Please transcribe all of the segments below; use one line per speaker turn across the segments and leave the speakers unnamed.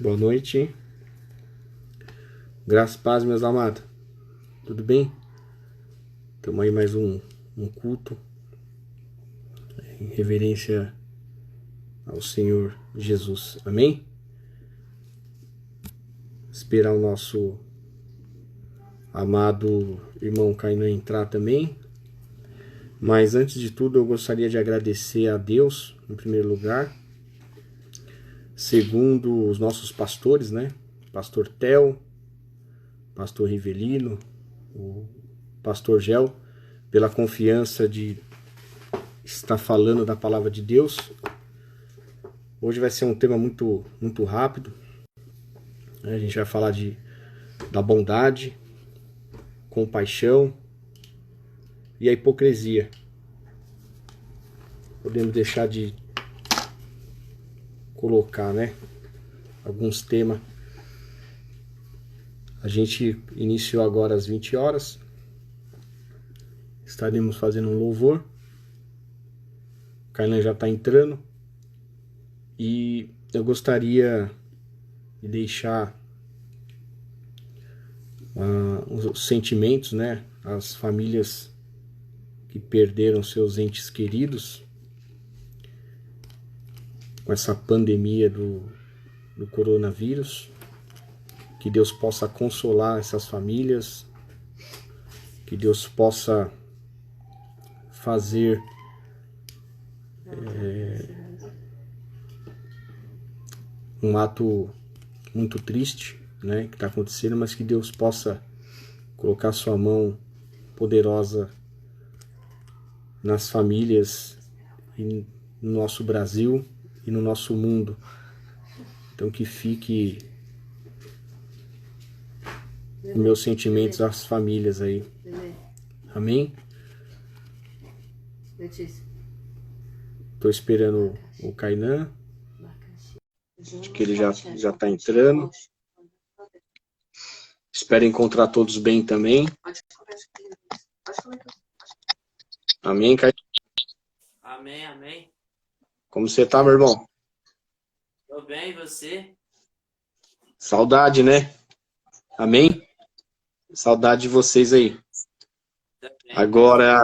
Boa noite. Graças e paz, meus amados. Tudo bem? Estamos aí mais um culto em reverência ao Senhor Jesus. Amém? Esperar o nosso amado irmão Kainan entrar também. Mas antes de tudo, eu gostaria de agradecer a Deus, em primeiro lugar. Segundo os nossos pastores, né? Pastor Theo, Pastor Rivelino, o Pastor Gel, pela confiança de estar falando da palavra de Deus. Hoje vai ser um tema muito rápido. A gente vai falar da bondade, compaixão e a hipocrisia. Podemos deixar de colocar, né, alguns temas. A gente iniciou agora às 20 horas. Estaremos fazendo um louvor. O Kainan já está entrando. E eu gostaria de deixar os sentimentos, né? As famílias que perderam seus entes queridos com essa pandemia do coronavírus. Que Deus possa consolar essas famílias. Que Deus possa fazer um ato muito triste, né, que está acontecendo, mas que Deus possa colocar sua mão poderosa nas famílias e no nosso Brasil e no nosso mundo. Então que fique meus sentimentos às famílias aí. Amém? Estou esperando o Kainan. Acho que ele já está entrando. Espero encontrar todos bem também. Amém, Kainan?
Amém, amém.
Como você tá, meu irmão?
Tô bem, e você?
Saudade, né? Amém? Saudade de vocês aí.
Também.
Agora,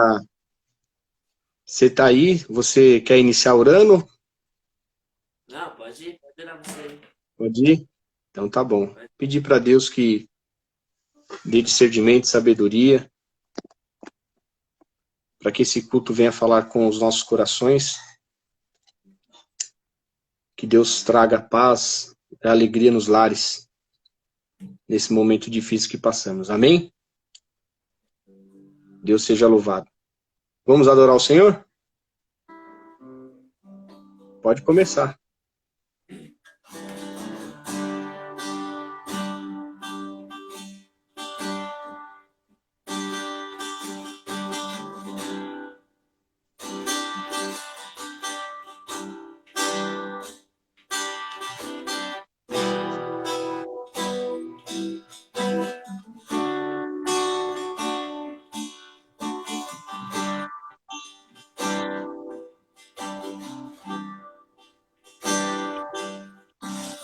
você tá aí? Você quer iniciar orando?
Não, pode ir lá você aí.
Pode ir? Então tá bom. Pedir para Deus que dê discernimento e sabedoria, para que esse culto venha falar com os nossos corações. Que Deus traga paz e alegria nos lares, nesse momento difícil que passamos. Amém? Deus seja louvado. Vamos adorar o Senhor? Pode começar.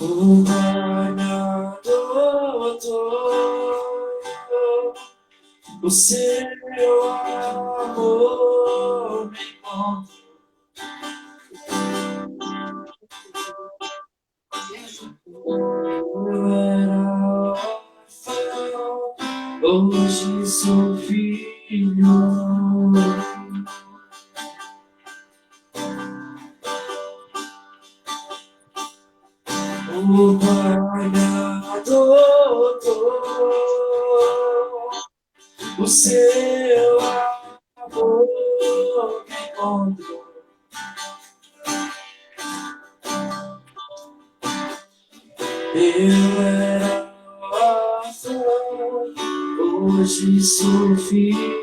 O ganhador, o seu amor me encontrou. Eu era órfão, hoje sou filho. O guardador, o seu amor me encontrou. Eu era órfão, hoje sou filho.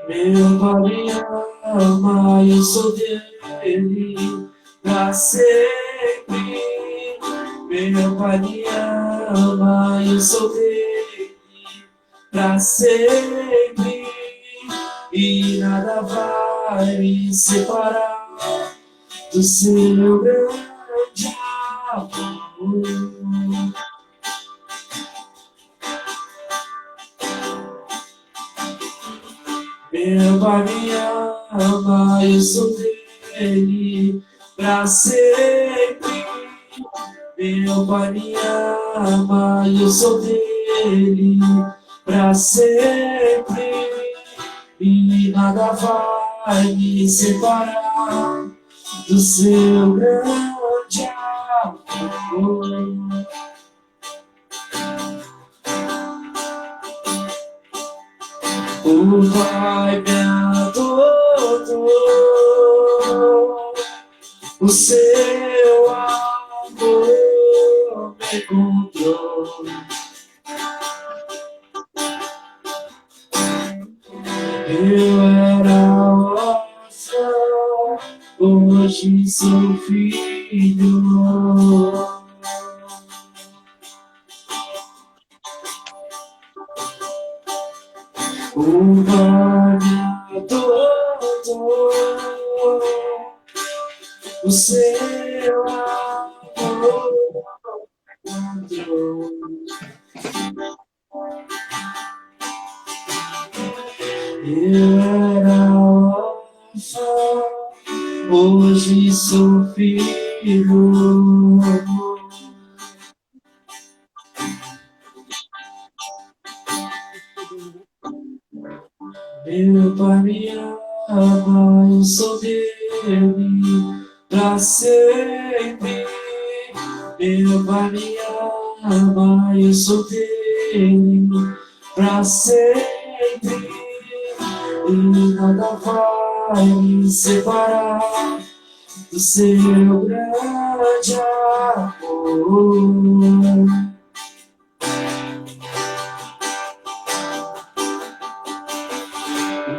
Meu pai me ama, eu sou dele pra sempre. Meu pai me ama, eu sou dele pra sempre. e nada vai me separar do seu grande amor. Meu Pai me ama, eu sou dele pra sempre. Meu Pai me ama, eu sou dele pra sempre. E nada vai me separar do seu grande amor. O Pai me adotou, o seu amor me encontrou. Eu era órfão, hoje sou filho. O Pai me adotou, o seu amor me encontrou. Eu era órfão, hoje sou filho. Meu Pai me ama, eu sou dele pra sempre. Meu Pai me ama, eu sou dele pra sempre. E nada vai me separar do seu grande amor.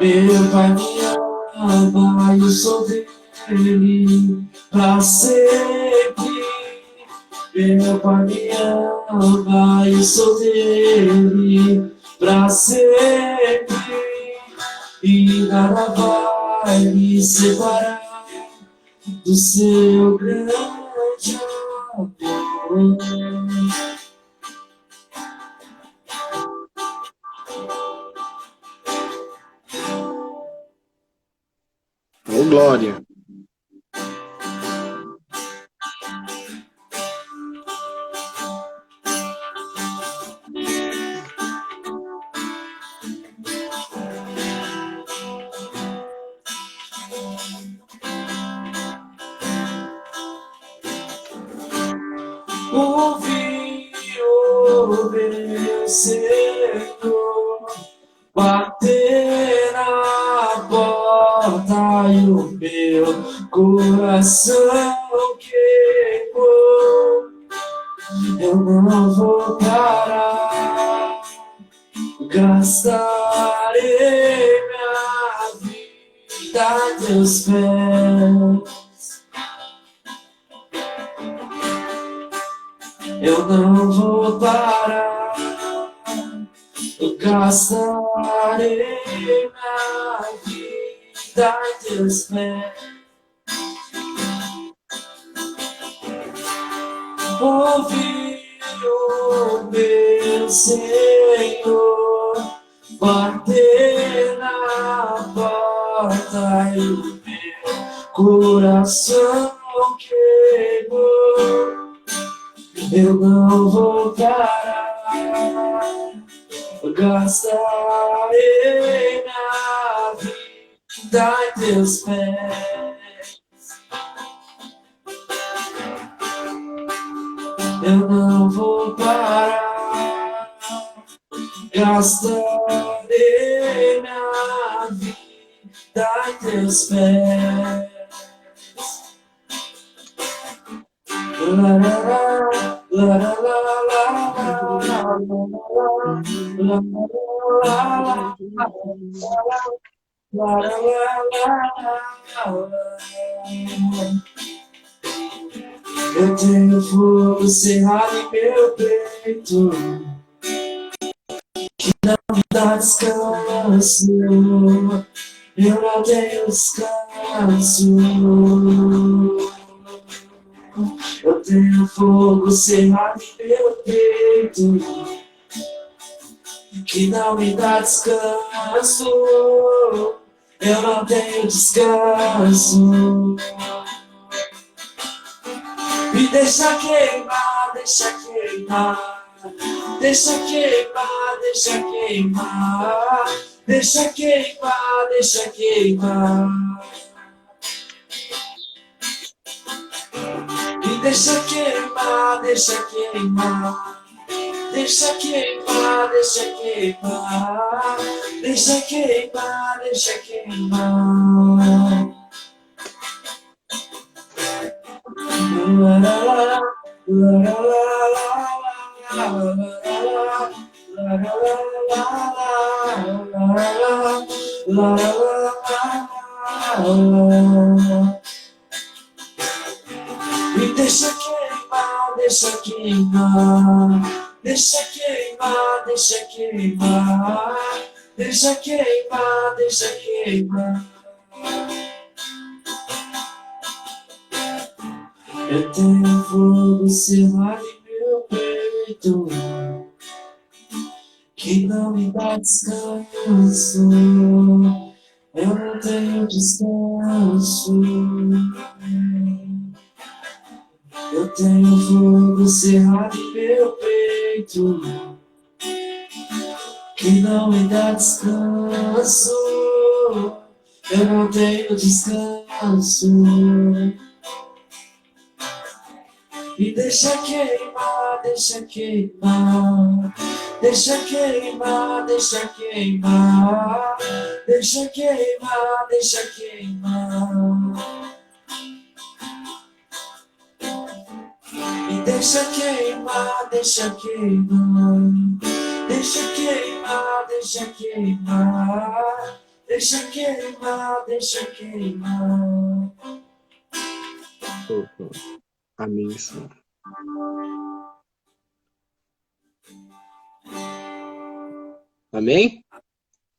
Meu Pai me ama, eu sou dele pra sempre. Meu Pai me ama, eu sou dele pra sempre. E nada vai me separar do seu grande amor.
Ô, glória!
Ouvi o meu Senhor bater na porta e o meu coração queimou. Eu não vou parar, gastarei minha vida a teus pés. Eu não vou parar, eu gastarei minha vida a teus pés. Ouvi o meu Senhor bater na porta e o meu coração queimou. Eu não vou parar, eu gastarei minha vida em teus pés. Eu não vou parar, gastarei minha vida em teus pés. La la la la la la eu tenho fogo cerrado em meu peito que não dá descanso, eu não tenho descanso. Eu tenho fogo cerrado em meu peito, que não me dá descanso. Eu não tenho descanso. Me deixa queimar, deixa queimar. Deixa queimar, deixa queimar. Deixa queimar, deixa queimar. Me deixa queimar, deixa queimar. Deixa queimar, deixa queimar. Deixa queimar, deixa queimar. La la la la la la. Me deixa queimar, deixa queimar. Deixa queimar, deixa queimar. Deixa queimar, deixa queimar. Eu tenho fogo cerrado em meu peito, que não me dá descanso. Eu não tenho descanso. Eu tenho fogo cerrado em meu peito, que não me dá descanso. Eu não tenho descanso. Me deixa queimar, deixa queimar. Deixa queimar, deixa queimar. Deixa queimar, deixa queimar. Me deixa queimar, deixa queimar. Deixa queimar, deixa queimar. Deixa queimar, deixa queimar.
Amém, Senhor. Amém?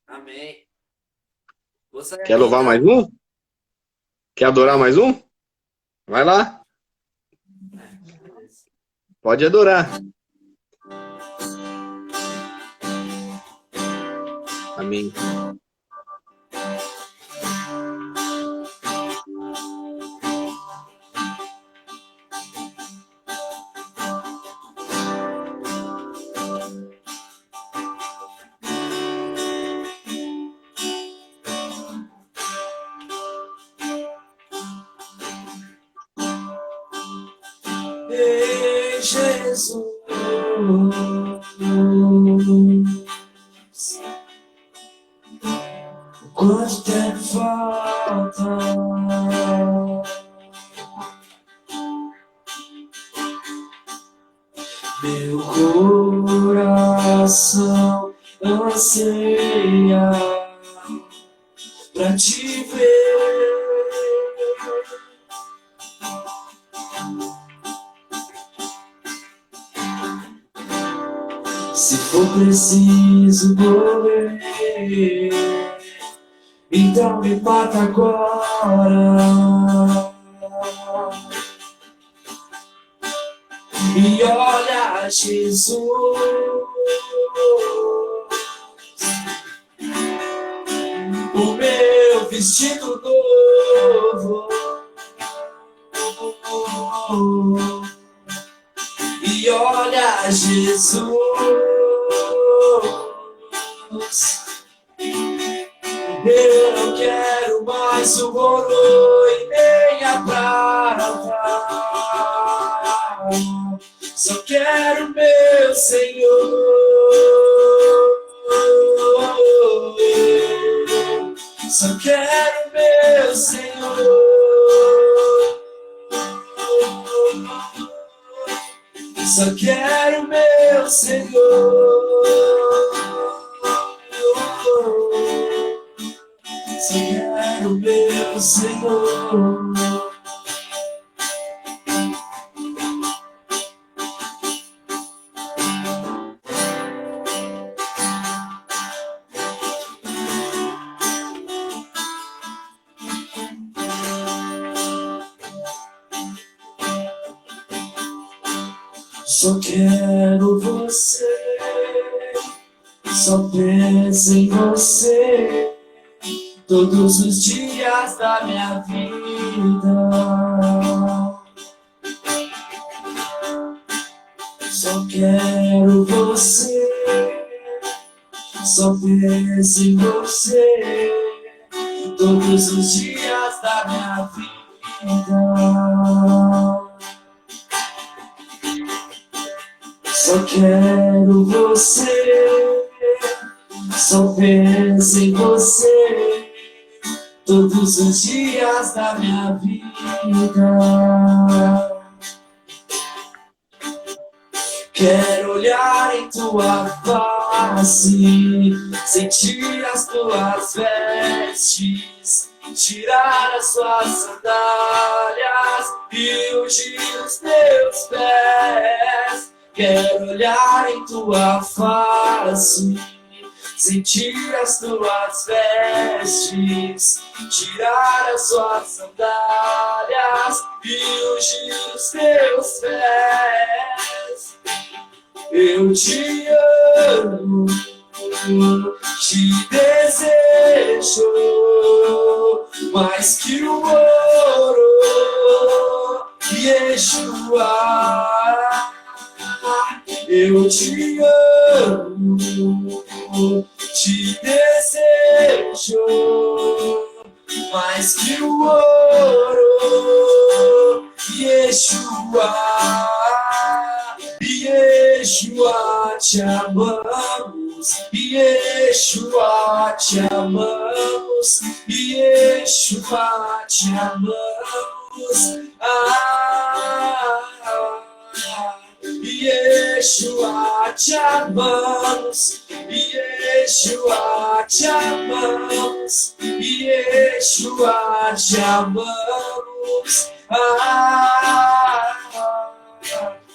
Amém.
Quer louvar mais um? Quer adorar mais um? Vai lá. Pode adorar. Amém.
Ei, Jesus, quanto tempo falta? Meu coração anseia pra te ver. Se for preciso morrer, então me mata agora. E olha, Jesus, o meu vestido novo. E olha, Jesus, eu não quero mais o ouro e nem a prata, só quero meu Senhor. Só quero meu Senhor. Só quero meu Senhor. Só quero meu Senhor. Só quero você, só penso em você, todos os dias da minha vida. Só quero você, só penso em você, todos os dias da minha vida. Só quero você, só penso em você, todos os dias da minha vida. Quero olhar em tua face, sentir as tuas vestes, tirar as suas sandálias e ungir os teus pés. Quero olhar em tua face, sentir as tuas vestes, tirar as suas sandálias e ungir os teus pés. Eu te amo, te desejo, mais que o ouro, Yeshua. Eu te amo, te desejo, mais que o ouro, Yeshua. Yeshua, te amamos, Yeshua, te amamos, Yeshua, te amamos. Yeshua, te amamos, Yeshua, te amamos, Yeshua, te amamos.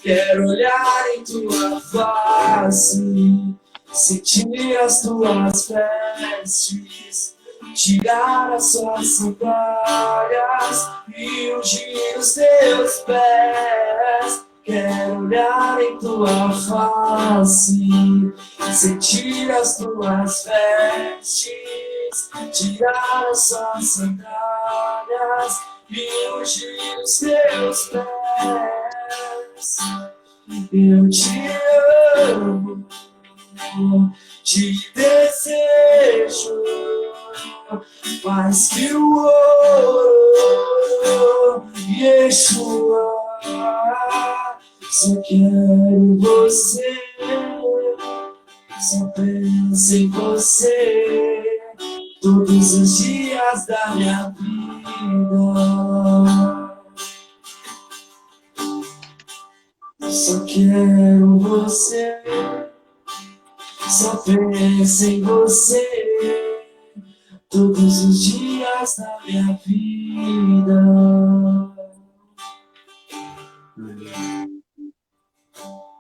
Quero olhar em tua face, sentir as tuas vestes, tirar as suas sandálias e ungir os teus pés. Quero olhar em tua face, sentir as tuas vestes, tirar as suas sandálias e ungir os teus pés. Eu te amo, te desejo, mais que o ouro, Yeshua. Só quero você, só penso em você, todos os dias da minha vida. Só quero você, só penso em você, todos os dias da minha vida.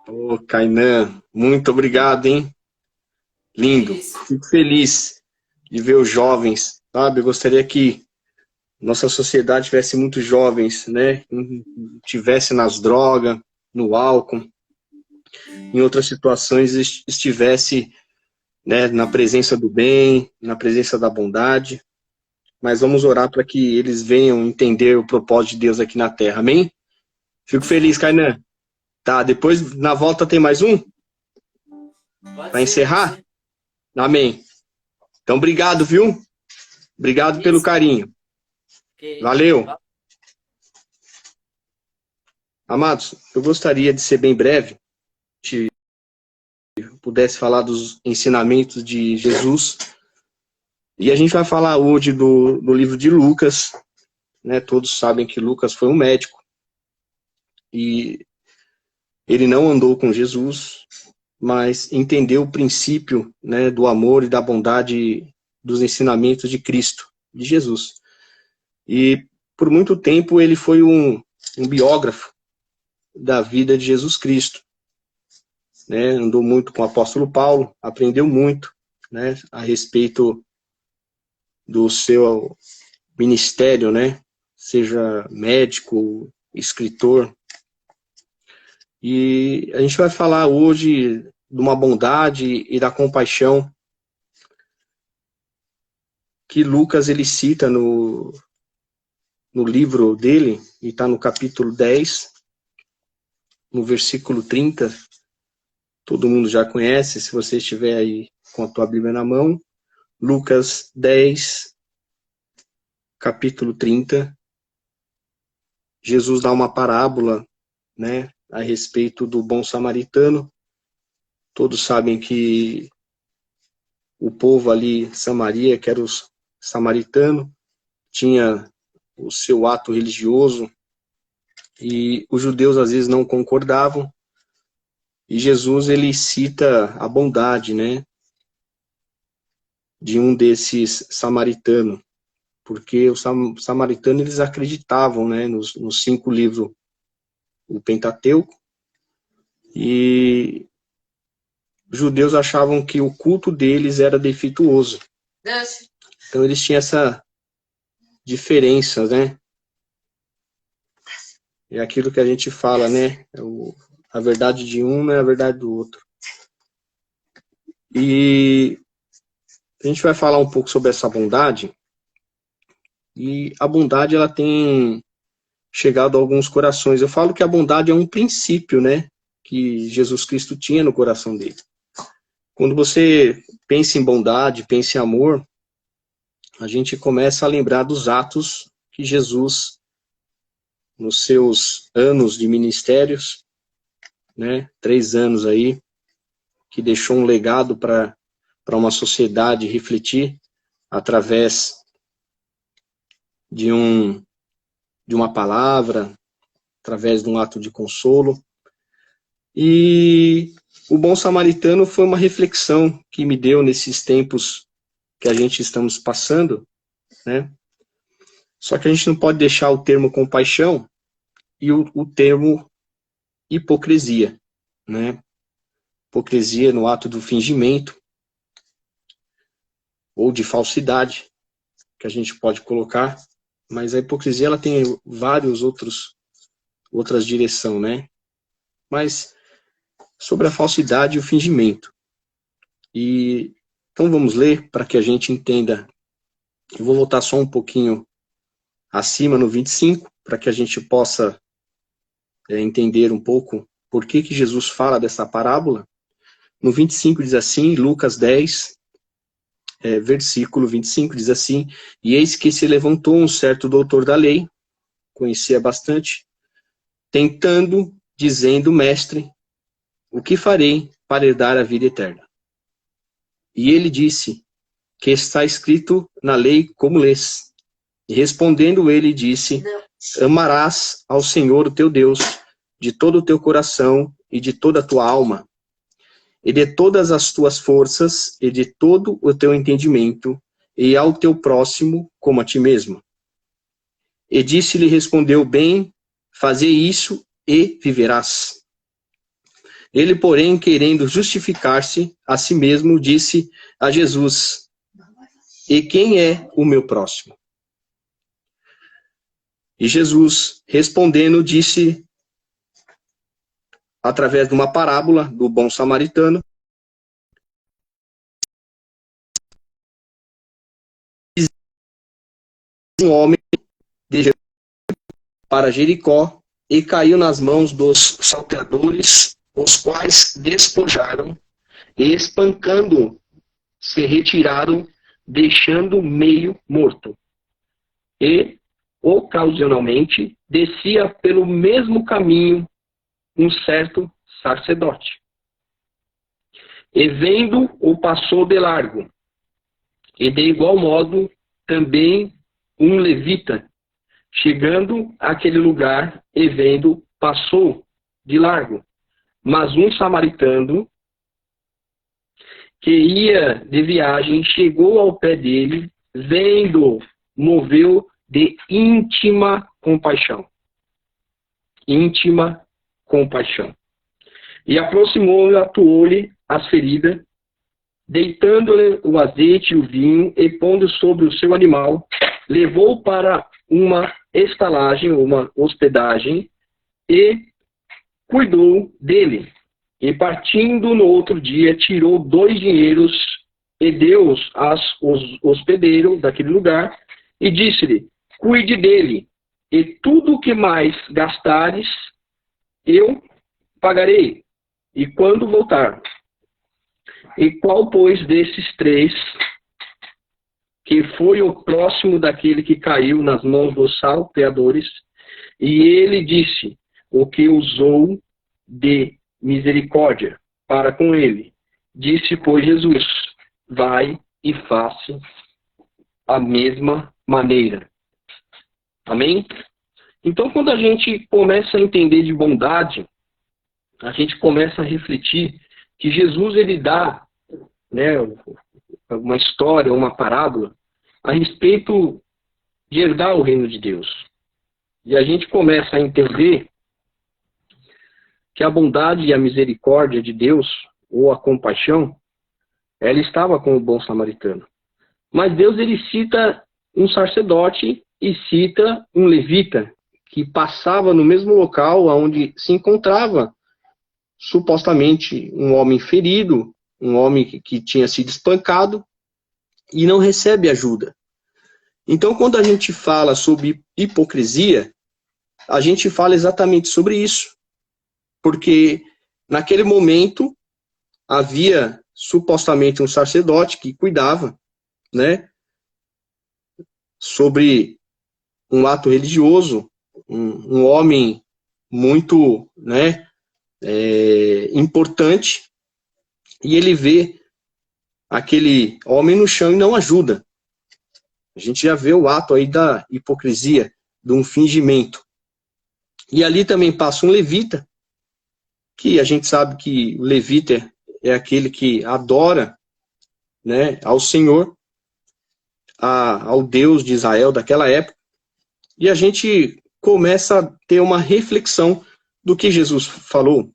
Ô, Kainan, muito obrigado, hein? Lindo. Fico feliz de ver os jovens, sabe? Eu gostaria que nossa sociedade tivesse muitos jovens, né? Não tivesse nas drogas, no álcool, em outras situações estivesse, né, na presença do bem, na presença da bondade. Mas vamos orar para que eles venham entender o propósito de Deus aqui na Terra. Amém? Fico feliz, Kainan. Tá, depois na volta tem mais um? Para encerrar? Amém. Então, obrigado, viu? Obrigado pelo carinho. Valeu. Amados, eu gostaria de ser bem breve, se pudesse falar dos ensinamentos de Jesus. E a gente vai falar hoje do livro de Lucas, né? Todos sabem que Lucas foi um médico. E ele não andou com Jesus, mas entendeu o princípio, né, do amor e da bondade dos ensinamentos de Cristo, de Jesus. E por muito tempo ele foi um biógrafo da vida de Jesus Cristo, né? Andou muito com o apóstolo Paulo, aprendeu muito, né, a respeito do seu ministério, né? Seja médico, escritor. E a gente vai falar hoje de uma bondade e da compaixão que Lucas ele cita no livro dele, e está no capítulo 10, no versículo 30. Todo mundo já conhece, se você estiver aí com a tua Bíblia na mão. Lucas 10, capítulo 30. Jesus dá uma parábola, né, a respeito do bom samaritano. Todos sabem que o povo ali, Samaria, que era os samaritano, tinha o seu ato religioso e os judeus às vezes não concordavam. E Jesus ele cita a bondade, né, de um desses samaritanos, porque os samaritanos eles acreditavam, né, nos 5 livros do Pentateuco, e os judeus achavam que o culto deles era defeituoso. Então eles tinham essa diferença, né? É aquilo que a gente fala, né? A verdade de um não é a verdade do outro. E a gente vai falar um pouco sobre essa bondade. E a bondade, ela tem chegado a alguns corações. Eu falo que a bondade é um princípio, né? Que Jesus Cristo tinha no coração dele. Quando você pensa em bondade, pensa em amor, a gente começa a lembrar dos atos que Jesus, nos seus anos de ministérios, né, 3 anos aí, que deixou um legado para uma sociedade refletir através de uma palavra, através de um ato de consolo. E o bom samaritano foi uma reflexão que me deu nesses tempos que a gente estamos passando, né? Só que a gente não pode deixar o termo compaixão e o termo hipocrisia, né? Hipocrisia no ato do fingimento ou de falsidade, que a gente pode colocar, mas a hipocrisia ela tem vários outras direções, né? Mas sobre a falsidade e o fingimento. E então vamos ler para que a gente entenda. Eu vou voltar só um pouquinho acima no 25, para que a gente possa entender um pouco por que Jesus fala dessa parábola. No 25 diz assim, Lucas 10, versículo 25, diz assim: E eis que se levantou um certo doutor da lei, conhecia bastante, tentando, dizendo: Mestre, o que farei para herdar a vida eterna? E ele disse: Que está escrito na lei, como lês? E respondendo ele disse: Amarás ao Senhor o teu Deus de todo o teu coração e de toda a tua alma, e de todas as tuas forças e de todo o teu entendimento, e ao teu próximo como a ti mesmo. E disse-lhe, respondeu: Bem, fazei isso e viverás. Ele, porém, querendo justificar-se a si mesmo, disse a Jesus: E quem é o meu próximo? E Jesus, respondendo, disse, através de uma parábola do bom samaritano, um homem de para Jericó e caiu nas mãos dos salteadores, os quais despojaram e, espancando, se retiraram, deixando meio morto. E, ocasionalmente, descia pelo mesmo caminho um certo sacerdote. E vendo-o passou de largo. E de igual modo também um levita, chegando àquele lugar e vendo, passou de largo. Mas um samaritano que ia de viagem chegou ao pé dele, vendo, moveu de íntima compaixão. Íntima compaixão. E aproximou-lhe, atuou-lhe as feridas, deitando-lhe o azeite e o vinho, e pondo sobre o seu animal, levou para uma estalagem, uma hospedagem, e
cuidou dele. E partindo no outro dia, tirou 2 dinheiros e deu-os aos hospedeiros daquele lugar, e disse-lhe: cuide dele, e tudo o que mais gastares, eu pagarei, e quando voltar. E qual, pois, desses 3, que foi o próximo daquele que caiu nas mãos dos salteadores? E ele disse: o que usou de misericórdia para com ele. Disse, pois, Jesus: vai e faça a mesma maneira. Amém? Então, quando a gente começa a entender de bondade, a gente começa a refletir que Jesus, ele dá, né, uma história, uma parábola a respeito de herdar o reino de Deus. E a gente começa a entender que a bondade e a misericórdia de Deus, ou a compaixão, ela estava com o bom samaritano. Mas Deus, ele cita um sacerdote e cita um levita, que passava no mesmo local onde se encontrava supostamente um homem ferido, um homem que tinha sido espancado, e não recebe ajuda. Então, quando a gente fala sobre hipocrisia, a gente fala exatamente sobre isso. Porque naquele momento havia supostamente um sacerdote que cuidava, né, sobre um ato religioso, um homem muito, né, importante, e ele vê aquele homem no chão e não ajuda. A gente já vê o ato aí da hipocrisia, de um fingimento. E ali também passa um levita, que a gente sabe que o levita é aquele que adora, né, ao Senhor, ao Deus de Israel daquela época, e a gente começa a ter uma reflexão do que Jesus falou.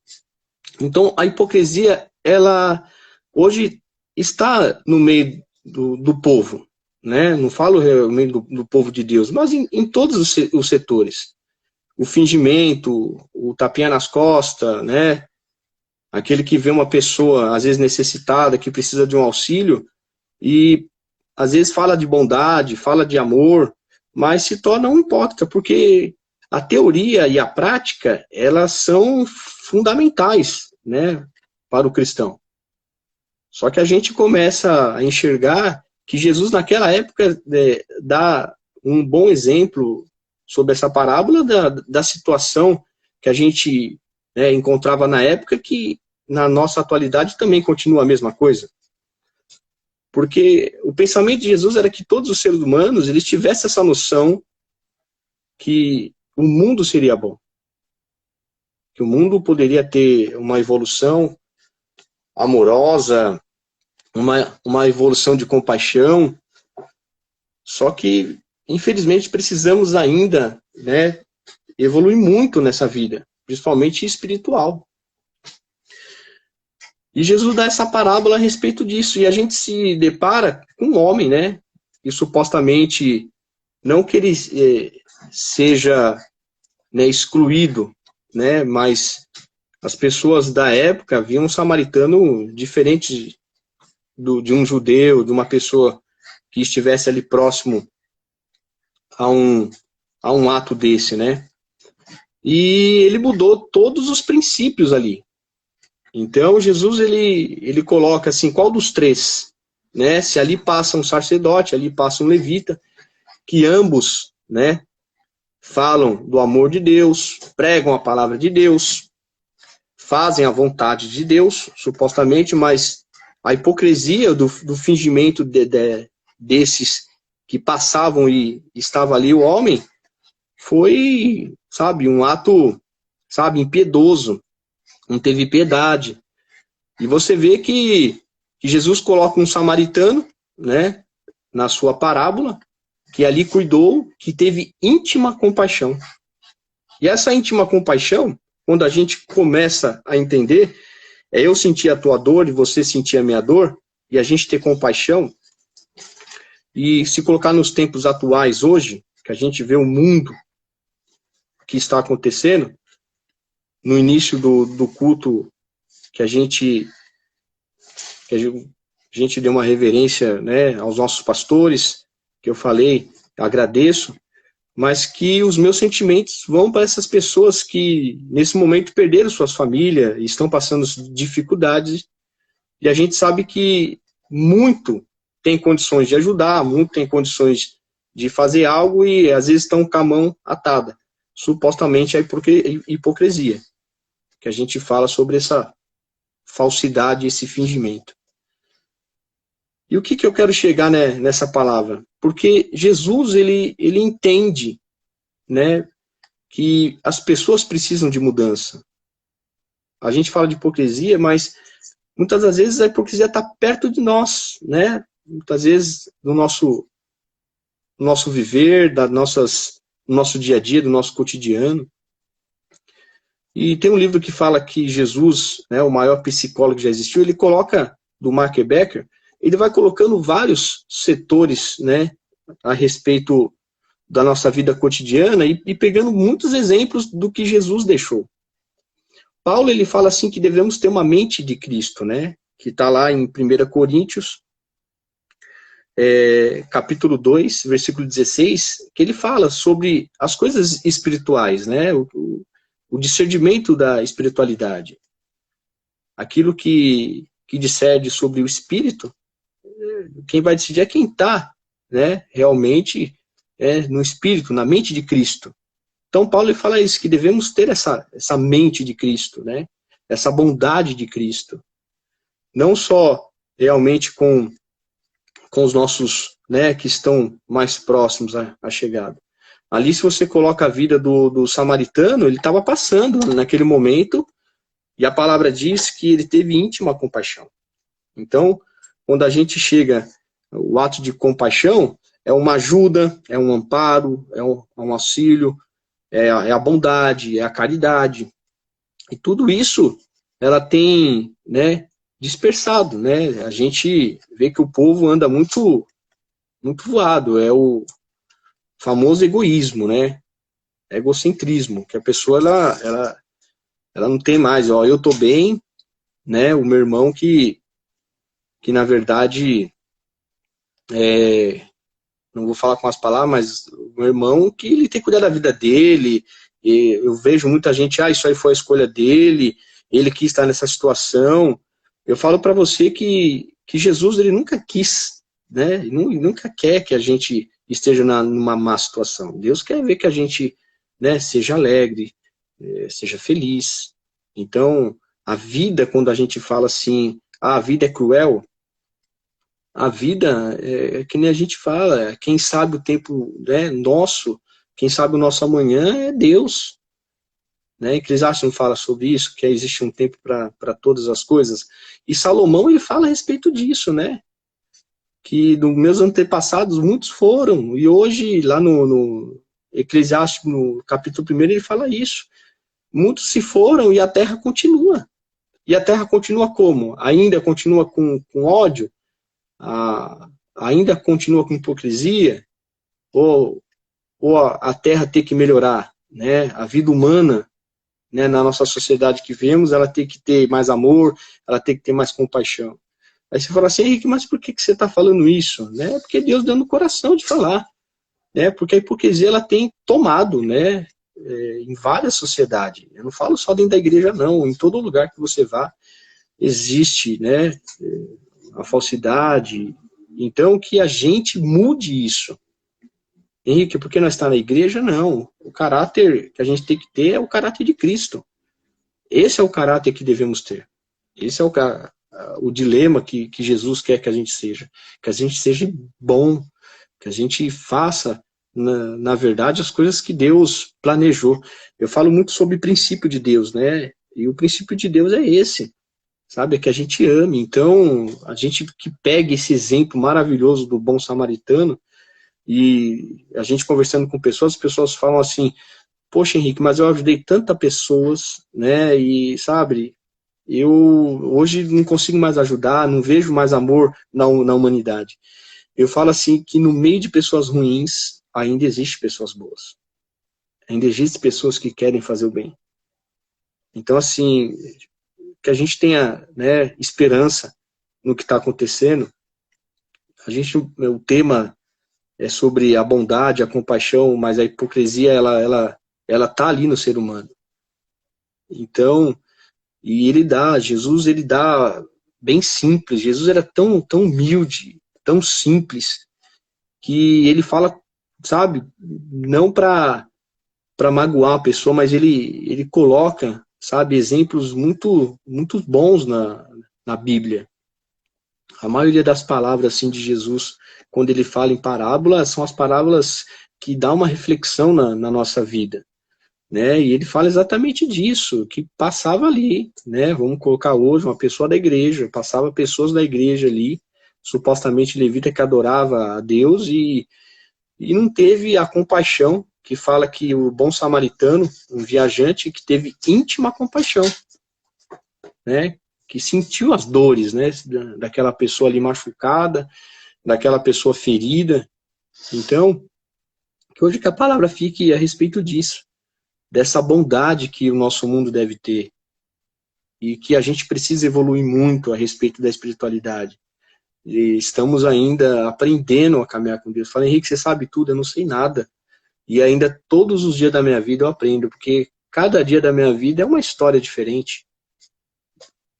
Então, a hipocrisia, ela hoje está no meio do povo, né? Não falo realmente do povo de Deus, mas em todos os setores. O fingimento, o tapinha nas costas, né? Aquele que vê uma pessoa, às vezes necessitada, que precisa de um auxílio, e às vezes fala de bondade, fala de amor, mas se torna um hipócrita, porque a teoria e a prática, elas são fundamentais, né, para o cristão. Só que a gente começa a enxergar que Jesus, naquela época, dá um bom exemplo sobre essa parábola da situação que a gente, né, encontrava na época, que na nossa atualidade também continua a mesma coisa. Porque o pensamento de Jesus era que todos os seres humanos eles tivessem essa noção que o mundo seria bom. Que o mundo poderia ter uma evolução amorosa, uma evolução de compaixão. Só que, infelizmente, precisamos ainda, né, evoluir muito nessa vida, principalmente espiritual. E Jesus dá essa parábola a respeito disso, e a gente se depara com um homem, né, que supostamente, não que ele seja, né, excluído, né, mas as pessoas da época viam um samaritano diferente de um judeu, de uma pessoa que estivesse ali próximo a um ato desse, né. E ele mudou todos os princípios ali. Então, Jesus, ele coloca assim, qual dos 3? Né? Se ali passa um sacerdote, ali passa um levita, que ambos, né, falam do amor de Deus, pregam a palavra de Deus, fazem a vontade de Deus, supostamente, mas a hipocrisia do fingimento desses que passavam e estava ali o homem, foi, sabe, um ato, sabe, impiedoso. Não teve piedade. E você vê que Jesus coloca um samaritano, né, na sua parábola, que ali cuidou, que teve íntima compaixão. E essa íntima compaixão, quando a gente começa a entender, é eu sentir a tua dor e você sentir a minha dor, e a gente ter compaixão, e se colocar nos tempos atuais hoje, que a gente vê o mundo que está acontecendo,
no início do culto, que a gente deu uma reverência, né, aos nossos pastores, que eu falei, agradeço, mas que os meus sentimentos vão para essas pessoas que, nesse momento, perderam suas famílias, estão passando dificuldades, e a gente sabe que muito tem condições de ajudar, muito tem condições de fazer algo, e às vezes estão com a mão atada. Supostamente a hipocrisia, que a gente fala sobre essa falsidade, esse fingimento. E o que eu quero chegar, né, nessa palavra? Porque Jesus, ele entende, né, que as pessoas precisam de mudança. A gente fala de hipocrisia, mas muitas das vezes a hipocrisia está perto de nós, né? Muitas vezes no nosso viver, do nosso dia a dia, do nosso cotidiano. E tem um livro que fala que Jesus, né, o maior psicólogo que já existiu, ele coloca, do Mark Becker, ele vai colocando vários setores, né, a respeito da nossa vida cotidiana e pegando muitos exemplos do que Jesus deixou. Paulo, ele fala assim que devemos ter uma mente de Cristo, né, que está lá em 1 Coríntios, capítulo 2, versículo 16, que ele fala sobre as coisas espirituais, né, o discernimento da espiritualidade. Aquilo que discerne sobre o espírito, quem vai decidir é quem está, né, realmente no espírito, na mente de Cristo. Então Paulo ele fala isso, que devemos ter essa mente de Cristo, né, essa bondade de Cristo. Não só realmente com os nossos, né, que estão mais próximos à chegada. Ali, se você coloca a vida do samaritano, ele estava passando naquele momento, e a palavra diz que ele teve íntima compaixão. Então, quando a gente chega, o ato de compaixão é uma ajuda, é um amparo, é um auxílio, é a bondade, é a caridade. E tudo isso, ela tem, né, dispersado, né? A gente vê que o povo anda muito voado, é o famoso egoísmo, né? Egocentrismo, que a pessoa, ela não tem mais, ó, eu tô bem, né? O meu irmão que na verdade, não vou falar com as palavras, mas o meu irmão que ele tem que cuidar da vida dele, e eu vejo muita gente, isso aí foi a escolha dele, ele quis estar nessa situação. Eu falo para você que Jesus, ele nunca quis, né? Ele nunca quer que a gente esteja numa má situação. Deus quer ver que a gente, né, seja alegre, seja feliz. Então, a vida, quando a gente fala assim, a vida é cruel, a vida é que nem a gente fala, quem sabe o tempo, né, nosso, quem sabe o nosso amanhã é Deus. Né? Eclesiastes não fala sobre isso, que existe um tempo para todas as coisas. E Salomão, ele fala a respeito disso, né? Que dos meus antepassados, muitos foram. E hoje, lá no Eclesiastes, no capítulo 1, ele fala isso. Muitos se foram e a terra continua. E a terra continua como? Ainda continua com ódio? Ainda continua com hipocrisia? Ou a terra tem que melhorar? Né? A vida humana, né, na nossa sociedade que vemos, ela tem que ter mais amor, ela tem que ter mais compaixão. Aí você fala assim, Henrique, mas por que você está falando isso? Né? Porque Deus deu no coração de falar. Né? Porque a hipocrisia ela tem tomado, né, em várias sociedades. Eu não falo só dentro da igreja, não. Em todo lugar que você vá, existe, né, a falsidade. Então, que a gente mude isso. Henrique, porque nós estamos na igreja? Não. O caráter que a gente tem que ter é o caráter de Cristo. Esse é o caráter que devemos ter. Esse é o dilema que Jesus quer que a gente seja. Que a gente seja bom, que a gente faça, na verdade, as coisas que Deus planejou. Eu falo muito sobre o princípio de Deus, né? E o princípio de Deus é esse, sabe? É que a gente ame. Então, a gente que pega esse exemplo maravilhoso do bom samaritano, e a gente conversando com pessoas, as pessoas falam assim, poxa, Henrique, mas eu ajudei tantas pessoas, né, e sabe, eu hoje não consigo mais ajudar, não vejo mais amor na humanidade. Eu falo assim, que no meio de pessoas ruins, ainda existem pessoas boas. Ainda existem pessoas que querem fazer o bem. Então, assim, que a gente tenha, né, esperança no que está acontecendo. O tema é sobre a bondade, a compaixão, mas a hipocrisia, ela tá ali no ser humano. Então, e Jesus, ele dá bem simples. Jesus era tão, tão humilde, tão simples, que ele fala, sabe, não para magoar a pessoa, mas ele coloca, sabe, exemplos muito, muito bons na Bíblia. A maioria das palavras assim de Jesus, quando ele fala em parábolas, são as parábolas que dão uma reflexão na nossa vida, né? E ele fala exatamente disso, que passava ali, né? Vamos colocar hoje uma pessoa da igreja, passava pessoas da igreja ali, supostamente levita, que adorava a Deus e não teve a compaixão, que fala que o bom samaritano, um viajante que teve íntima compaixão, né? Que sentiu as dores, né, daquela pessoa ali machucada, daquela pessoa ferida. Então, que hoje que a palavra fique a respeito disso, dessa bondade que o nosso mundo deve ter, e que a gente precisa evoluir muito a respeito da espiritualidade. E estamos ainda aprendendo a caminhar com Deus. Falei, Henrique, você sabe tudo, eu não sei nada. E ainda todos os dias da minha vida eu aprendo, porque cada dia da minha vida é uma história diferente.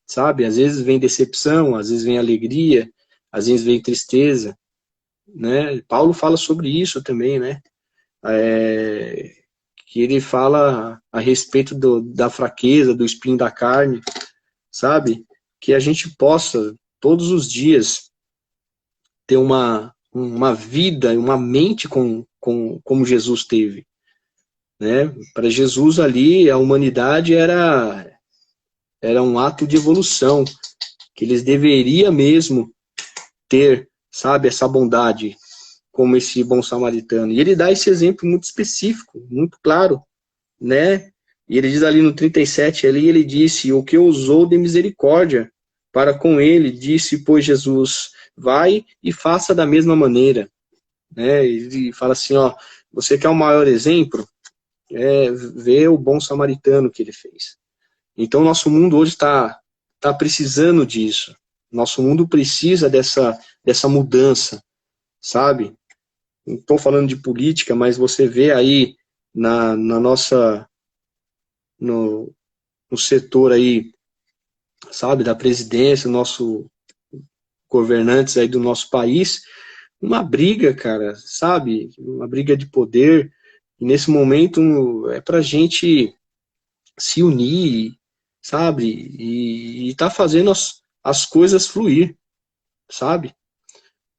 Sabe? Às vezes vem decepção, às vezes vem alegria, às vezes vem tristeza, né? Paulo fala sobre isso também, né? Que ele fala a respeito da fraqueza, do espinho da carne, sabe? Que a gente possa, todos os dias, ter uma vida, uma mente como Jesus teve, né? Para Jesus ali, a humanidade era um ato de evolução, que eles deveriam mesmo ter, sabe, essa bondade, como esse bom samaritano. E ele dá esse exemplo muito específico, muito claro, né? E ele diz ali no 37, ali ele disse, o que usou de misericórdia para com ele, disse, pois Jesus, vai e faça da mesma maneira. Né? Ele fala assim, ó, você quer o maior exemplo? Vê o bom samaritano que ele fez. Então, nosso mundo hoje está precisando disso. Nosso mundo precisa dessa mudança, sabe? Não estou falando de política, mas você vê aí no setor aí, sabe, da presidência, nosso governantes aí do nosso país, uma briga, cara, sabe? Uma briga de poder. E nesse momento é para a gente se unir, sabe? E tá fazendo as coisas fluir, sabe?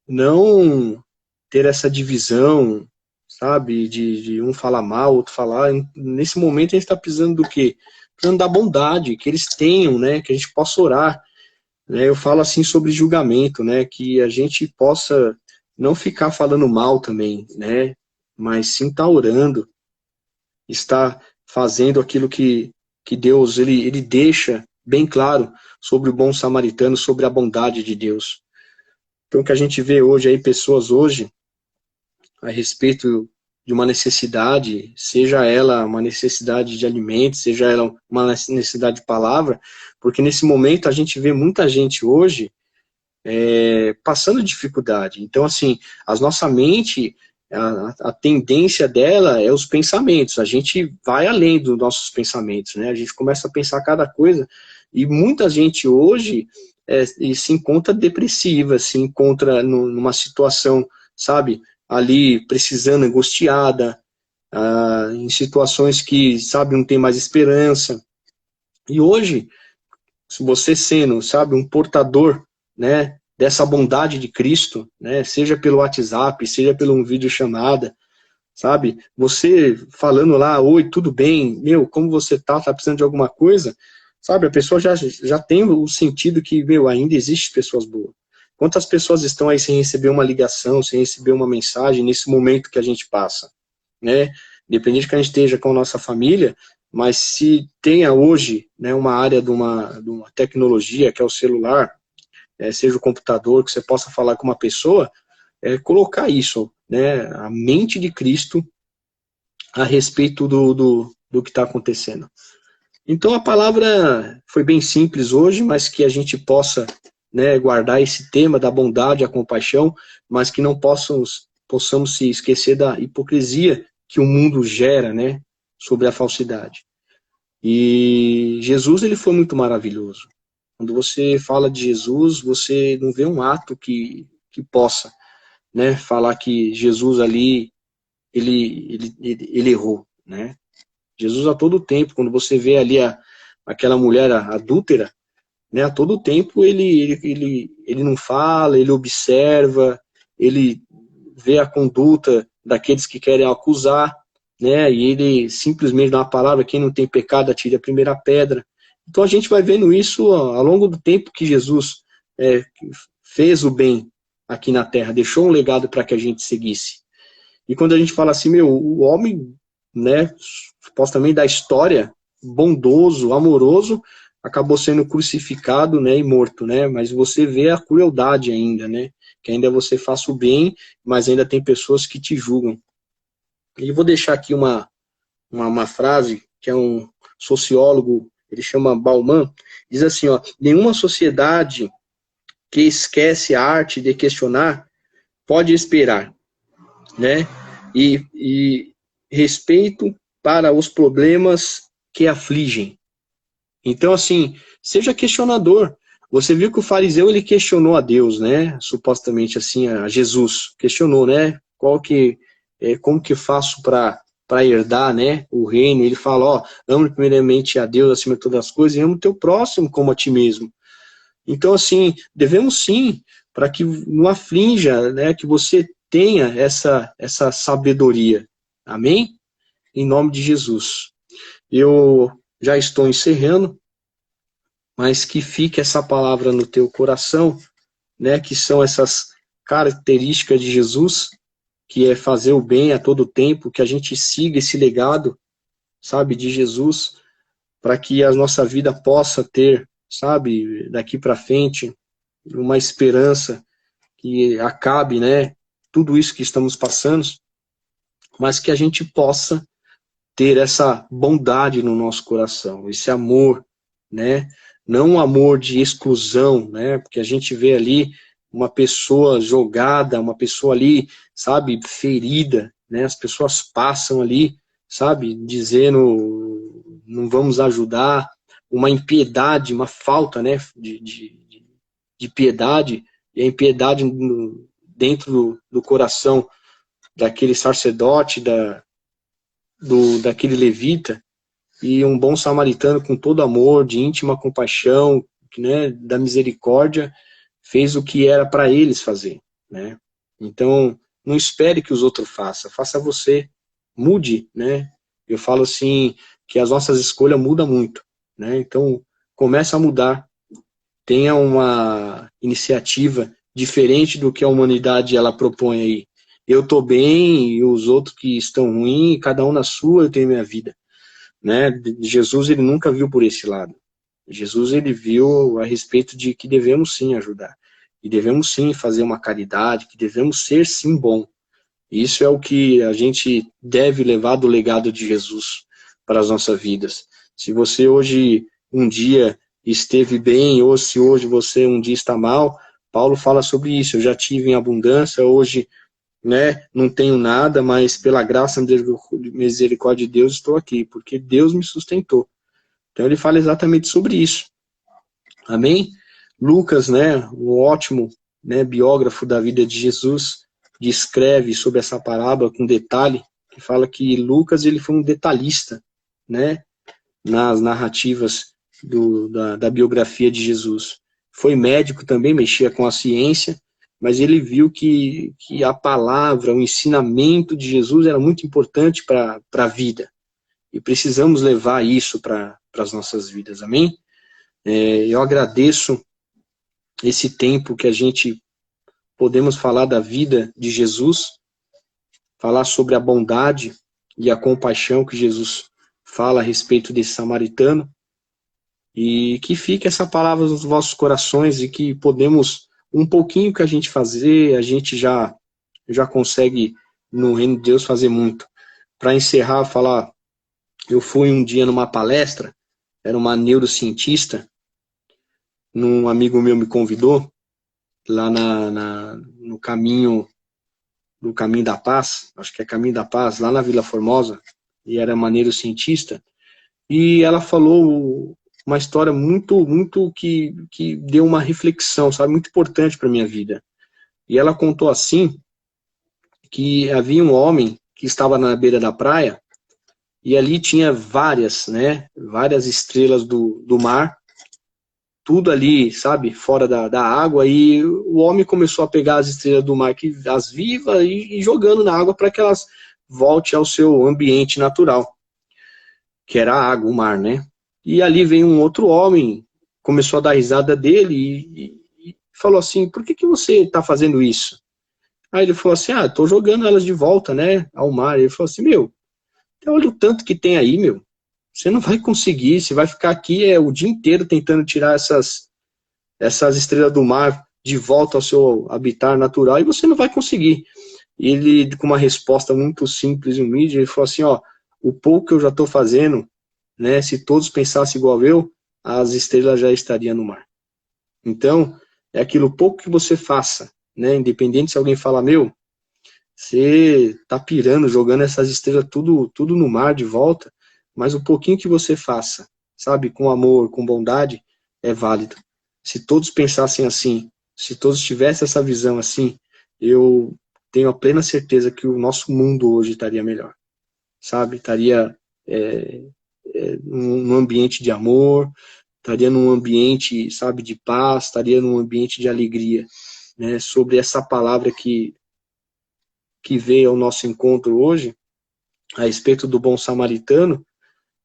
Não ter essa divisão, sabe? De um falar mal, outro falar. Nesse momento a gente está precisando do quê? Precisando da bondade, que eles tenham, né? Que a gente possa orar. Né? Eu falo assim sobre julgamento, né? Que a gente possa não ficar falando mal também, né? Mas sim estar orando, estar fazendo aquilo que Deus ele deixa bem claro sobre o bom samaritano, sobre a bondade de Deus. Então, que a gente vê hoje aí, pessoas hoje, a respeito de uma necessidade, seja ela uma necessidade de alimento, seja ela uma necessidade de palavra, porque nesse momento a gente vê muita gente hoje passando dificuldade. Então, assim, a nossa mente, a tendência dela é os pensamentos. A gente vai além dos nossos pensamentos, né? A gente começa a pensar cada coisa, e muita gente hoje se encontra depressiva, se encontra numa situação, sabe, ali precisando, angustiada, em situações que, sabe, não tem mais esperança. E hoje, se você sendo, sabe, um portador, né, dessa bondade de Cristo, né, seja pelo WhatsApp, seja pelo videochamada, sabe, você falando lá, oi, tudo bem, meu, como você tá precisando de alguma coisa, sabe, a pessoa já tem o sentido que, meu, ainda existe pessoas boas. Quantas pessoas estão aí sem receber uma ligação, sem receber uma mensagem nesse momento que a gente passa, né, independente que a gente esteja com a nossa família, mas se tenha hoje, né, uma área de uma tecnologia, que é o celular, seja o computador, que você possa falar com uma pessoa, colocar isso, né, a mente de Cristo a respeito do que está acontecendo. Então a palavra foi bem simples hoje, mas que a gente possa, né, guardar esse tema da bondade, a compaixão, mas que não possamos se esquecer da hipocrisia que o mundo gera, né, sobre a falsidade. E Jesus, ele foi muito maravilhoso. Quando você fala de Jesus, você não vê um ato que possa, né, falar que Jesus ali, ele errou, né? Jesus a todo tempo, quando você vê ali aquela mulher adúltera, né, a todo tempo ele não fala, ele observa, ele vê a conduta daqueles que querem acusar, né, e ele simplesmente dá uma palavra: quem não tem pecado atire a primeira pedra. Então a gente vai vendo isso ao longo do tempo que Jesus fez o bem aqui na Terra, deixou um legado para que a gente seguisse. E quando a gente fala assim, o homem, né, supostamente da história, bondoso, amoroso, acabou sendo crucificado, né, e morto, né, mas você vê a crueldade ainda, né, que ainda você faça o bem, mas ainda tem pessoas que te julgam. E vou deixar aqui uma frase, que é um sociólogo, ele chama Bauman, diz assim, ó: nenhuma sociedade que esquece a arte de questionar pode esperar, né, e respeito para os problemas que afligem. Então, assim, seja questionador. Você viu que o fariseu, ele questionou a Deus, né? Supostamente, assim, a Jesus. Questionou, né? Como que eu faço para herdar, né, o reino? Ele fala, ó, ame primeiramente a Deus acima de todas as coisas e ame o teu próximo como a ti mesmo. Então, assim, devemos sim, para que não aflinja, né, que você tenha essa sabedoria. Amém? Em nome de Jesus. Eu já estou encerrando, mas que fique essa palavra no teu coração, né, que são essas características de Jesus, que é fazer o bem a todo tempo, que a gente siga esse legado, sabe, de Jesus, para que a nossa vida possa ter, sabe, daqui para frente, uma esperança que acabe, né, tudo isso que estamos passando, mas que a gente possa ter essa bondade no nosso coração, esse amor, né? Não um amor de exclusão, né? Porque a gente vê ali uma pessoa jogada, uma pessoa ali, sabe, ferida, né? As pessoas passam ali, sabe, dizendo não vamos ajudar, uma impiedade, uma falta, né, de piedade, e a impiedade dentro do coração daquele sacerdote, daquele levita, e um bom samaritano com todo amor, de íntima compaixão, né, da misericórdia, fez o que era para eles fazer, né? Então, não espere que os outros façam, faça você, mude, né? Eu falo assim, que as nossas escolhas mudam muito, né? Então, comece a mudar, tenha uma iniciativa diferente do que a humanidade ela propõe aí. Eu estou bem e os outros que estão ruins, cada um na sua, eu tenho minha vida, né? Jesus, ele nunca viu por esse lado. Jesus, ele viu a respeito de que devemos sim ajudar, e devemos sim fazer uma caridade, que devemos ser sim bom. Isso é o que a gente deve levar do legado de Jesus para as nossas vidas. Se você hoje, um dia, esteve bem, ou se hoje você um dia está mal, Paulo fala sobre isso: eu já tive em abundância, hoje, né, não tenho nada, mas pela graça e misericórdia de Deus estou aqui, porque Deus me sustentou. Então ele fala exatamente sobre isso. Amém? Lucas, né, um ótimo, né, biógrafo da vida de Jesus, descreve sobre essa parábola com detalhe, que fala que Lucas, ele foi um detalhista, né, nas narrativas da biografia de Jesus. Foi médico também, mexia com a ciência, mas ele viu que a palavra, o ensinamento de Jesus era muito importante para a vida. E precisamos levar isso para as nossas vidas, amém? Eu agradeço esse tempo que a gente podemos falar da vida de Jesus, falar sobre a bondade e a compaixão que Jesus fala a respeito desse samaritano, e que fique essa palavra nos vossos corações e que podemos, um pouquinho que a gente fazer, a gente já consegue no reino de Deus fazer muito. Para encerrar, falar, eu fui um dia numa palestra, era uma neurocientista, um amigo meu me convidou, lá no caminho da Paz, acho que é Caminho da Paz, lá na Vila Formosa, e era uma neurocientista, e ela falou uma história muito que deu uma reflexão, sabe, muito importante para minha vida. E ela contou assim, que havia um homem que estava na beira da praia, e ali tinha várias estrelas do mar, tudo ali, sabe, fora da água, e o homem começou a pegar as estrelas do mar, as vivas, e jogando na água para que elas voltem ao seu ambiente natural, que era a água, o mar, né? E ali veio um outro homem, começou a dar risada dele, e falou assim, por que você está fazendo isso? Aí ele falou assim, tô jogando elas de volta, né, ao mar. Ele falou assim, meu, olha o tanto que tem aí, meu. Você não vai conseguir, você vai ficar aqui o dia inteiro tentando tirar essas estrelas do mar de volta ao seu habitat natural e você não vai conseguir. E ele, com uma resposta muito simples e humilde, ele falou assim, o pouco que eu já estou fazendo, né, se todos pensassem igual eu, as estrelas já estariam no mar. Então, é aquilo pouco que você faça, né, independente se alguém fala, meu, você tá pirando, jogando essas estrelas tudo no mar de volta, mas o pouquinho que você faça, sabe, com amor, com bondade, é válido. Se todos pensassem assim, se todos tivessem essa visão assim, eu tenho a plena certeza que o nosso mundo hoje estaria melhor, sabe, estaria num ambiente de amor, estaria num ambiente, sabe, de paz, estaria num ambiente de alegria, né, sobre essa palavra que veio ao nosso encontro hoje, a respeito do bom samaritano,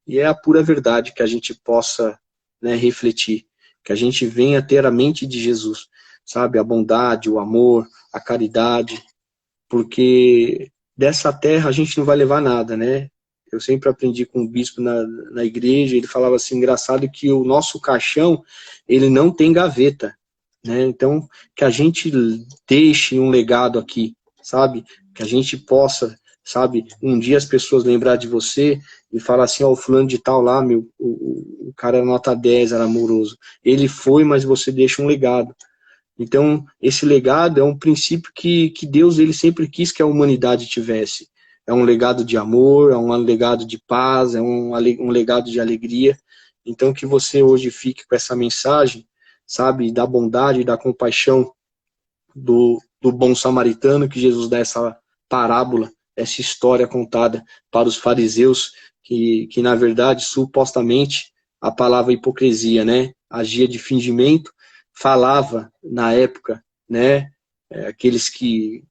e é a pura verdade que a gente possa, né, refletir, que a gente venha ter a mente de Jesus, sabe, a bondade, o amor, a caridade, porque dessa terra a gente não vai levar nada, né? Eu sempre aprendi com o bispo na igreja, ele falava assim, engraçado que o nosso caixão, ele não tem gaveta, né? Então, que a gente deixe um legado aqui, sabe? Que a gente possa, sabe, um dia as pessoas lembrar de você e falar assim, o fulano de tal lá, meu, o cara era nota 10, era amoroso. Ele foi, mas você deixa um legado. Então, esse legado é um princípio que Deus ele sempre quis que a humanidade tivesse. É um legado de amor, é um legado de paz, é um legado de alegria. Então, que você hoje fique com essa mensagem, sabe, da bondade, da compaixão do bom samaritano, que Jesus dá essa parábola, essa história contada para os fariseus, que na verdade, supostamente, a palavra hipocrisia, né, agia de fingimento, falava na época, né, aqueles que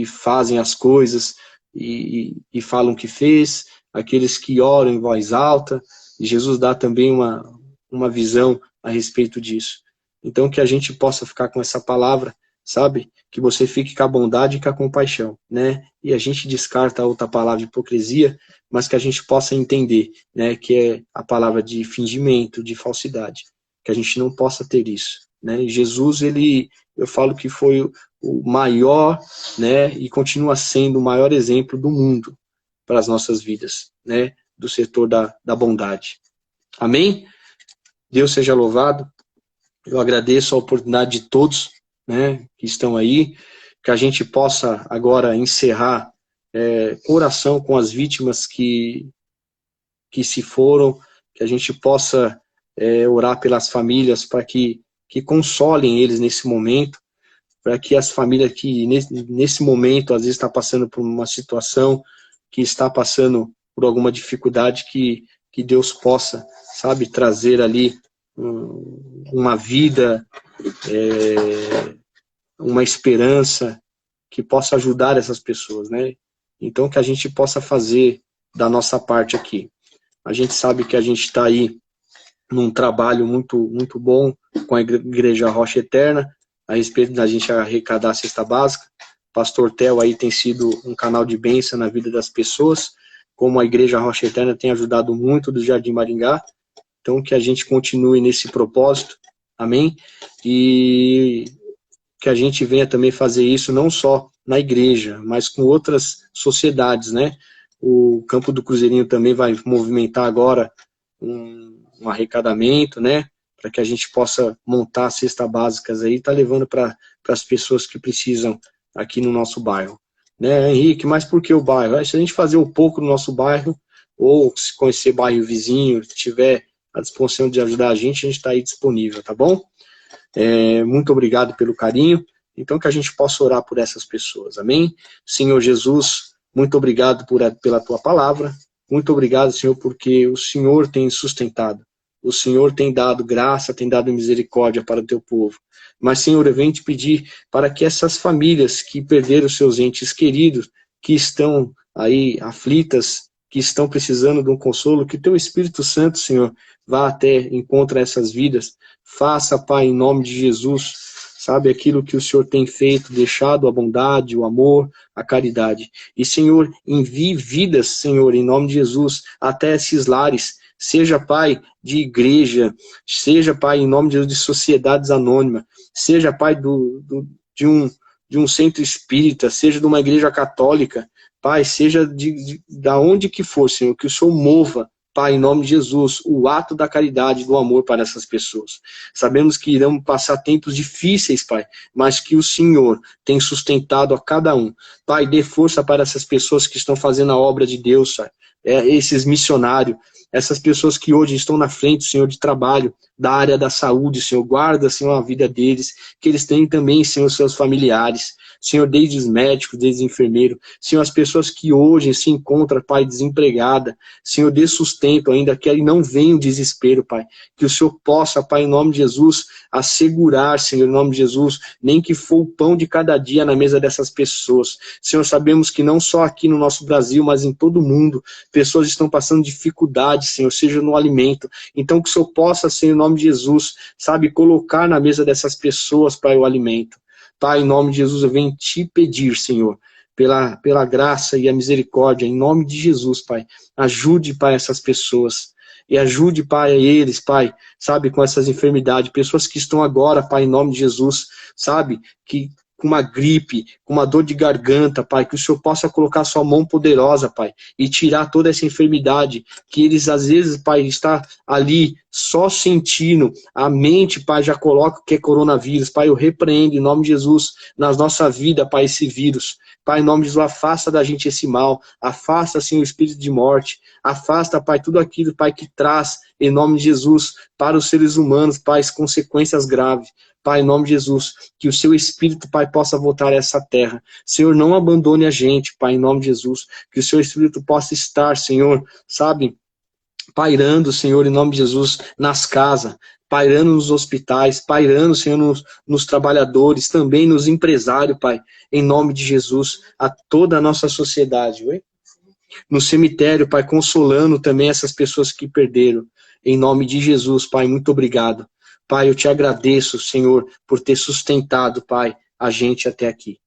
fazem as coisas e falam que fez, aqueles que oram em voz alta, e Jesus dá também uma visão a respeito disso. Então, que a gente possa ficar com essa palavra, sabe? Que você fique com a bondade e com a compaixão, né? E a gente descarta a outra palavra, hipocrisia, mas que a gente possa entender, né? Que é a palavra de fingimento, de falsidade. Que a gente não possa ter isso, né? E Jesus, eu falo que foi o maior, né? E continua sendo o maior exemplo do mundo para as nossas vidas, né? Do setor da bondade. Amém? Deus seja louvado. Eu agradeço a oportunidade de todos, né, que estão aí, que a gente possa agora encerrar com oração com as vítimas que se foram, que a gente possa orar pelas famílias para que consolem eles nesse momento, para que as famílias que nesse momento às vezes está passando por uma situação, que está passando por alguma dificuldade, que Deus possa, sabe, trazer ali uma vida, uma esperança que possa ajudar essas pessoas, né? Então, que a gente possa fazer da nossa parte aqui. A gente sabe que a gente está aí num trabalho muito bom com a Igreja Rocha Eterna, a respeito da gente arrecadar a cesta básica. Pastor Theo aí tem sido um canal de bênção na vida das pessoas, como a Igreja Rocha Eterna tem ajudado muito do Jardim Maringá. Então, que a gente continue nesse propósito, amém? E que a gente venha também fazer isso não só na igreja, mas com outras sociedades, né? O Campo do Cruzeirinho também vai movimentar agora um arrecadamento, né? Para que a gente possa montar cestas básicas aí, tá levando para as pessoas que precisam aqui no nosso bairro. Né, Henrique, mas por que o bairro? Se a gente fazer um pouco no nosso bairro, ou se conhecer bairro vizinho, se tiver a disposição de ajudar a gente está aí disponível, tá bom? Muito obrigado pelo carinho. Então, que a gente possa orar por essas pessoas, amém? Senhor Jesus, muito obrigado pela tua palavra. Muito obrigado, Senhor, porque o Senhor tem sustentado. O Senhor tem dado graça, tem dado misericórdia para o teu povo. Mas, Senhor, eu venho te pedir para que essas famílias que perderam seus entes queridos, que estão aí aflitas, que estão precisando de um consolo, que teu Espírito Santo, Senhor, vá até encontre essas vidas. Faça, Pai, em nome de Jesus, sabe, aquilo que o Senhor tem feito, deixado a bondade, o amor, a caridade. E, Senhor, envie vidas, Senhor, em nome de Jesus, até esses lares. Seja, Pai, de igreja, seja, Pai, em nome de Jesus, de sociedades anônimas, seja, Pai, de um centro espírita, seja de uma igreja católica, Pai, seja da onde que for, Senhor, que o Senhor mova, Pai, em nome de Jesus, o ato da caridade, do amor para essas pessoas. Sabemos que irão passar tempos difíceis, Pai, mas que o Senhor tem sustentado a cada um. Pai, dê força para essas pessoas que estão fazendo a obra de Deus, Pai. Esses missionários, essas pessoas que hoje estão na frente, Senhor, de trabalho, da área da saúde, Senhor, guarda, Senhor, a vida deles, que eles tenham também, Senhor, seus familiares, Senhor, desde os médicos, desde os enfermeiros, Senhor, as pessoas que hoje se encontram, Pai, desempregada, Senhor, dê sustento ainda, que aí não venha o desespero, Pai, que o Senhor possa, Pai, em nome de Jesus, assegurar, Senhor, em nome de Jesus, nem que for o pão de cada dia na mesa dessas pessoas. Senhor, sabemos que não só aqui no nosso Brasil, mas em todo o mundo, pessoas estão passando dificuldade, Senhor, seja no alimento. Então, que o Senhor possa, Senhor, em nome de Jesus, sabe, colocar na mesa dessas pessoas, Pai, o alimento. Pai, em nome de Jesus, eu venho te pedir, Senhor, pela graça e a misericórdia, em nome de Jesus, Pai. Ajude, Pai, essas pessoas. E ajude, Pai, a eles, Pai, sabe, com essas enfermidades. Pessoas que estão agora, Pai, em nome de Jesus, sabe, que com uma gripe, com uma dor de garganta, Pai, que o Senhor possa colocar sua mão poderosa, Pai, e tirar toda essa enfermidade, que eles, às vezes, Pai, está ali só sentindo, a mente, Pai, já coloca o que é coronavírus. Pai, eu repreendo em nome de Jesus, na nossa vida, Pai, esse vírus. Pai, em nome de Jesus, afasta da gente esse mal, afasta, Senhor, o espírito de morte, afasta, Pai, tudo aquilo, Pai, que traz, em nome de Jesus, para os seres humanos, Pai, as consequências graves. Pai, em nome de Jesus, que o seu Espírito, Pai, possa voltar a essa terra. Senhor, não abandone a gente, Pai, em nome de Jesus, que o seu Espírito possa estar, Senhor, sabe, pairando, Senhor, em nome de Jesus, nas casas, pairando nos hospitais, pairando, Senhor, nos trabalhadores, também nos empresários, Pai, em nome de Jesus, a toda a nossa sociedade, ué? No cemitério, Pai, consolando também essas pessoas que perderam, em nome de Jesus, Pai, muito obrigado. Pai, eu te agradeço, Senhor, por ter sustentado, Pai, a gente até aqui.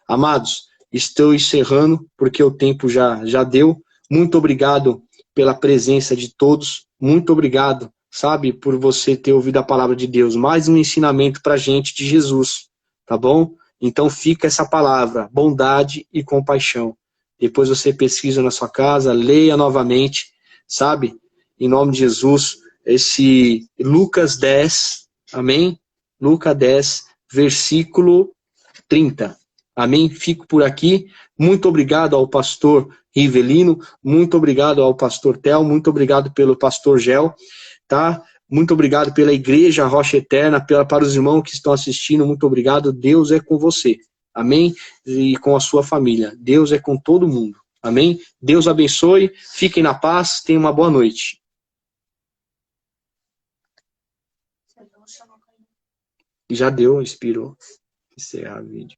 Amados, estou encerrando, porque o tempo já deu. Muito obrigado pela presença de todos. Muito obrigado, sabe, por você ter ouvido a palavra de Deus. Mais um ensinamento para a gente de Jesus, tá bom? Então fica essa palavra, bondade e compaixão. Depois você pesquisa na sua casa, leia novamente, sabe? Em nome de Jesus, esse Lucas 10, amém? Lucas 10, versículo 30. Amém? Fico por aqui. Muito obrigado ao pastor Rivelino, muito obrigado ao pastor Tel, muito obrigado pelo pastor Gel, tá? Muito obrigado pela Igreja Rocha Eterna, para os irmãos que estão assistindo, muito obrigado. Deus é com você. Amém? E com a sua família. Deus é com todo mundo. Amém? Deus abençoe. Fiquem na paz. Tenham uma boa noite. Já deu, expirou. Encerrar o vídeo.